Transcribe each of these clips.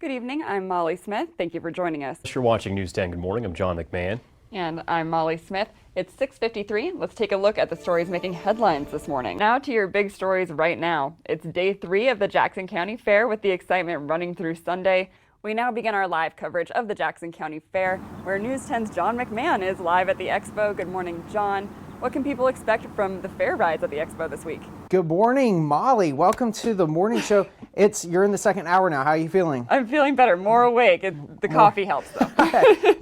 Good evening, I'm Mollie Smith. Thank you for joining us. You're watching News 10 Good Morning. I'm John McMahon. And I'm Mollie Smith. It's 6:53. Let's take a look at the stories making headlines this morning. Now to your big stories right now. It's day 3 of the Jackson County Fair with the excitement running through Sunday. We now begin our live coverage of the Jackson County Fair, where News 10's John McMahon is live at the expo. Good morning, John. What can people expect from the fair rides at the expo this week? Good morning, Molly. Welcome to the morning show. You're in the second hour now. How are you feeling? I'm feeling better, more awake. The coffee helps, though.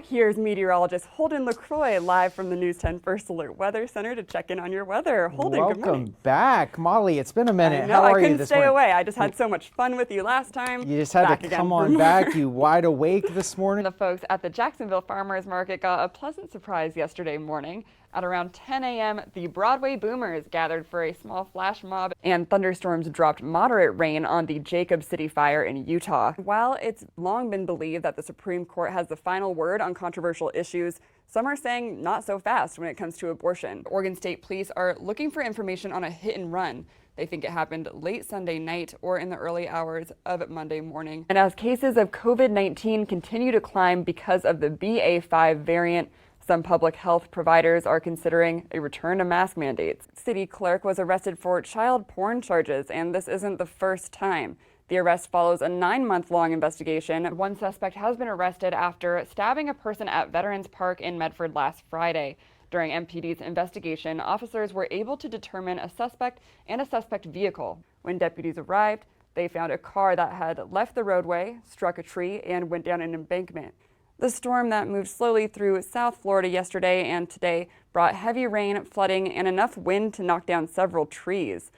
Here's meteorologist Holden LaCroix live from the News 10 First Alert Weather Center to check in on your weather. Holden, good morning. Welcome back, Molly. It's been a minute. How are you this morning? I couldn't stay away. I just had so much fun with you last time. You just had to come on back. You wide awake this morning? The folks at the Jacksonville Farmers Market got a pleasant surprise yesterday morning. At around 10 a.m., the Broadway Boomers gathered for a small flash mob, and thunderstorms dropped moderate rain on the Jacob City fire in Utah. While it's long been believed that the Supreme Court has the final word on controversial issues, some are saying not so fast when it comes to abortion. Oregon State Police are looking for information on a hit and run. They think it happened late Sunday night or in the early hours of Monday morning. And as cases of COVID-19 continue to climb because of the BA.5 variant, some public health providers are considering a return to mask mandates. City clerk was arrested for child porn charges, and this isn't the first time. The arrest follows a 9-month-long investigation. One suspect has been arrested after stabbing a person at Veterans Park in Medford last Friday. During MPD's investigation, officers were able to determine a suspect and a suspect vehicle. When deputies arrived, they found a car that had left the roadway, struck a tree, and went down an embankment. The storm that moved slowly through South Florida yesterday and today brought heavy rain, flooding, and enough wind to knock down several trees.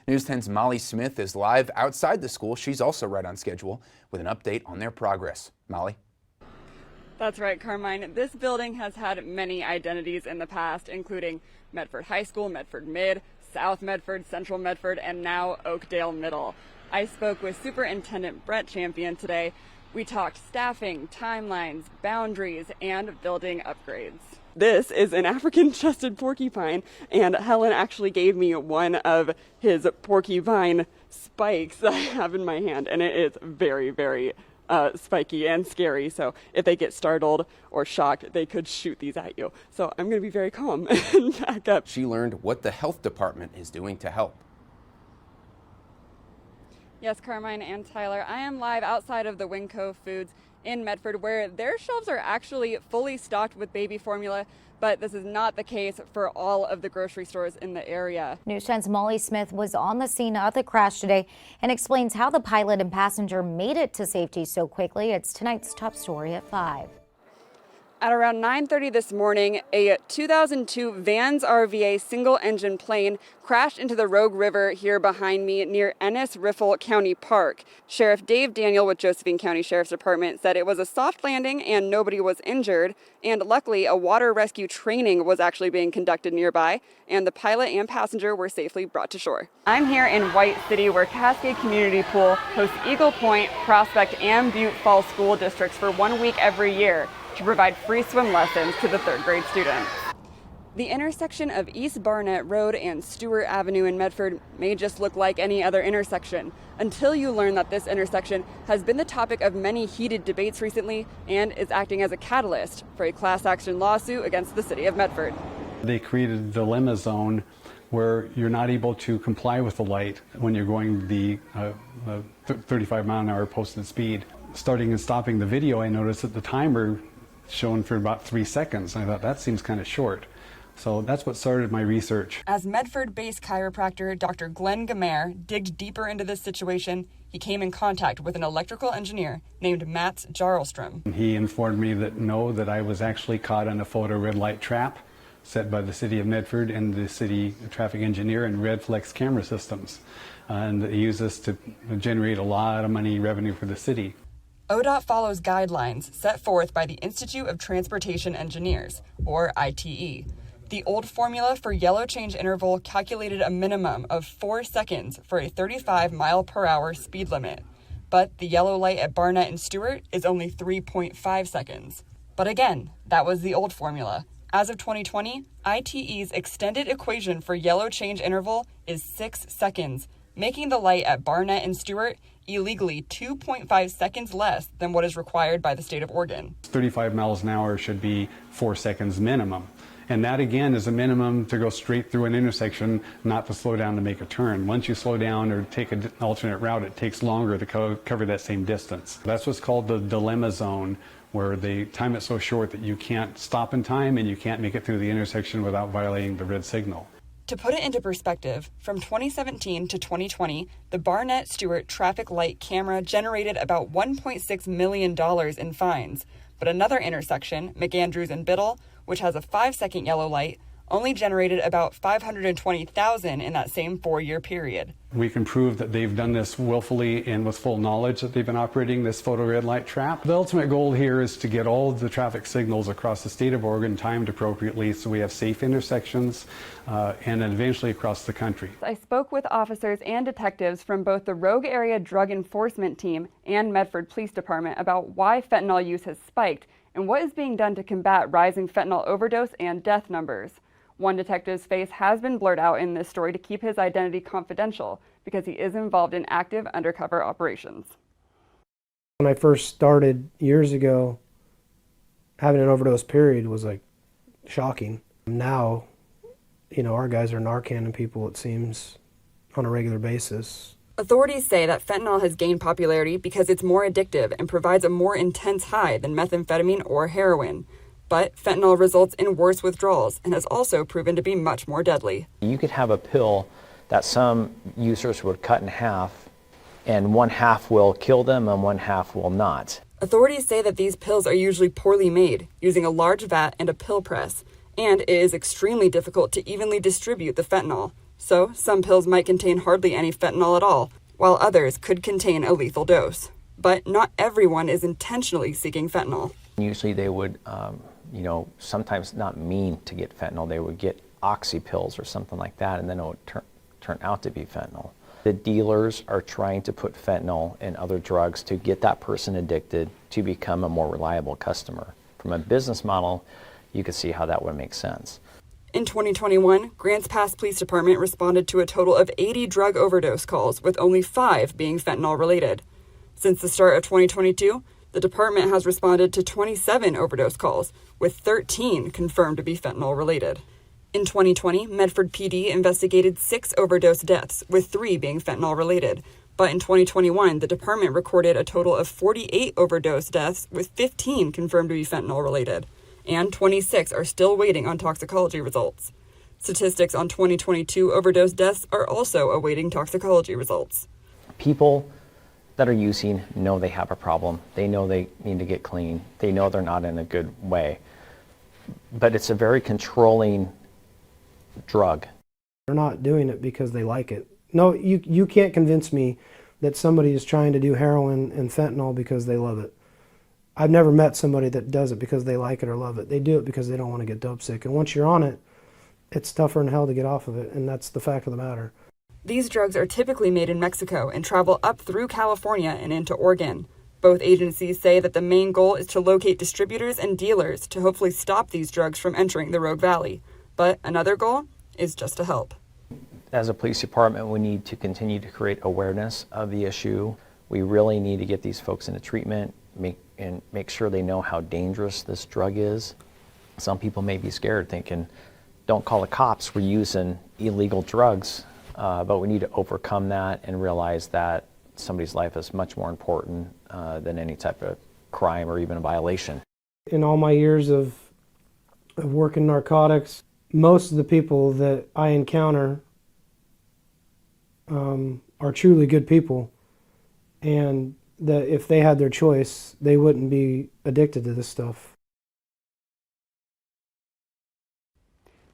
News 10's Mollie Smith is live outside the school. She's also right on schedule with an update on their progress. Mollie? That's right, Carmine. This building has had many identities in the past, including Medford High School, Medford Mid, South Medford, Central Medford, and now Oakdale Middle. I spoke with Superintendent Brett Champion today. We talked staffing, timelines, boundaries, and building upgrades. This is an African-chested porcupine, and Helen actually gave me one of his porcupine spikes that I have in my hand, and it is very, very spiky and scary. So if they get startled or shocked, they could shoot these at you. So I'm going to be very calm and back up. She learned what the health department is doing to help. Yes, Carmine and Tyler, I am live outside of the Winco Foods in Medford, where their shelves are actually fully stocked with baby formula, but this is not the case for all of the grocery stores in the area. News 10's Mollie Smith was on the scene of the crash today and explains how the pilot and passenger made it to safety so quickly. It's tonight's top story at 5. At around 9:30 this morning, a 2002 Vans RVA single-engine plane crashed into the Rogue River here behind me near Ennis-Riffle County Park. Sheriff Dave Daniel with Josephine County Sheriff's Department said it was a soft landing and nobody was injured, and luckily a water rescue training was actually being conducted nearby, and the pilot and passenger were safely brought to shore. I'm here in White City, where Cascade Community Pool hosts Eagle Point, Prospect, and Butte Falls school districts for 1 week every year to provide free swim lessons to the 3rd grade students. The intersection of East Barnett Road and Stewart Avenue in Medford may just look like any other intersection, until you learn that this intersection has been the topic of many heated debates recently and is acting as a catalyst for a class action lawsuit against the city of Medford. They created a dilemma zone where you're not able to comply with the light when you're going the 35-mile-an-hour posted speed. Starting and stopping the video, I noticed that the timer shown for about 3 seconds. I thought that seems kind of short. So that's what started my research. As Medford-based chiropractor Dr. Glenn Gamer digged deeper into this situation, he came in contact with an electrical engineer named Mats Jarlstrom. He informed me that I was actually caught on a photo red light trap set by the city of Medford and the city traffic engineer and Redflex camera systems. And they use this to generate a lot of money revenue for the city. ODOT follows guidelines set forth by the Institute of Transportation Engineers, or ITE. The old formula for yellow change interval calculated a minimum of 4 seconds for a 35-mile-per-hour speed limit, but the yellow light at Barnett and Stewart is only 3.5 seconds. But again, that was the old formula. As of 2020, ITE's extended equation for yellow change interval is 6 seconds, making the light at Barnett and Stewart illegally 2.5 seconds less than what is required by the state of Oregon. 35 miles an hour should be 4 seconds minimum. And that again is a minimum to go straight through an intersection, not to slow down to make a turn. Once you slow down or take an alternate route, it takes longer to cover that same distance. That's what's called the dilemma zone, where they time it so short that you can't stop in time and you can't make it through the intersection without violating the red signal. To put it into perspective, from 2017 to 2020, the Barnett-Stewart traffic light camera generated about $1.6 million in fines. But another intersection, McAndrews and Biddle, which has a 5-second yellow light, only generated about $520,000 in that same 4-year period. We can prove that they've done this willfully and with full knowledge that they've been operating this photo red light trap. The ultimate goal here is to get all of the traffic signals across the state of Oregon timed appropriately so we have safe intersections and then eventually across the country. I spoke with officers and detectives from both the Rogue Area Drug Enforcement Team and Medford Police Department about why fentanyl use has spiked and what is being done to combat rising fentanyl overdose and death numbers. One detective's face has been blurred out in this story to keep his identity confidential because he is involved in active undercover operations. When I first started years ago, having an overdose period was like shocking. Now, our guys are Narcaning people, it seems, on a regular basis. Authorities say that fentanyl has gained popularity because it's more addictive and provides a more intense high than methamphetamine or heroin. But fentanyl results in worse withdrawals and has also proven to be much more deadly. You could have a pill that some users would cut in half, and one half will kill them and one half will not. Authorities say that these pills are usually poorly made, using a large vat and a pill press, and it is extremely difficult to evenly distribute the fentanyl. So some pills might contain hardly any fentanyl at all, while others could contain a lethal dose. But not everyone is intentionally seeking fentanyl. Usually they would sometimes not mean to get fentanyl. They would get oxy pills or something like that, and then it would turn out to be fentanyl. The dealers are trying to put fentanyl and other drugs to get that person addicted to become a more reliable customer. From a business model, you could see how that would make sense. In 2021, Grants Pass Police Department responded to a total of 80 drug overdose calls, with only 5 being fentanyl related. Since the start of 2022, the department has responded to 27 overdose calls, with 13 confirmed to be fentanyl related. In 2020, Medford PD investigated 6 overdose deaths, with 3 being fentanyl related. But in 2021, the department recorded a total of 48 overdose deaths, with 15 confirmed to be fentanyl related. And 26 are still waiting on toxicology results. Statistics on 2022 overdose deaths are also awaiting toxicology results. People that are using know they have a problem. They know they need to get clean. They know they're not in a good way. But it's a very controlling drug. They're not doing it because they like it. No, you can't convince me that somebody is trying to do heroin and fentanyl because they love it. I've never met somebody that does it because they like it or love it. They do it because they don't want to get dope sick. And once you're on it, it's tougher than hell to get off of it, and that's the fact of the matter. These drugs are typically made in Mexico and travel up through California and into Oregon. Both agencies say that the main goal is to locate distributors and dealers to hopefully stop these drugs from entering the Rogue Valley. But another goal is just to help. As a police department, we need to continue to create awareness of the issue. We really need to get these folks into treatment, make sure they know how dangerous this drug is. Some people may be scared thinking, don't call the cops, we're using illegal drugs. But we need to overcome that and realize that somebody's life is much more important than any type of crime or even a violation. In all my years of working narcotics, most of the people that I encounter are truly good people, and that if they had their choice, they wouldn't be addicted to this stuff.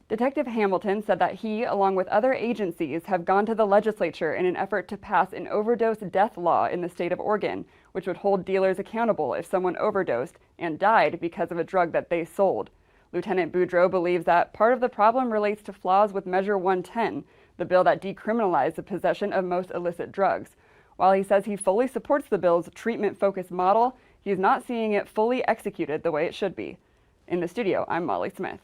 Detective Hamilton said that he, along with other agencies, have gone to the legislature in an effort to pass an overdose death law in the state of Oregon, which would hold dealers accountable if someone overdosed and died because of a drug that they sold. Lieutenant Boudreau believes that part of the problem relates to flaws with Measure 110, the bill that decriminalized the possession of most illicit drugs. While he says he fully supports the bill's treatment-focused model, he's not seeing it fully executed the way it should be. In the studio, I'm Mollie Smith.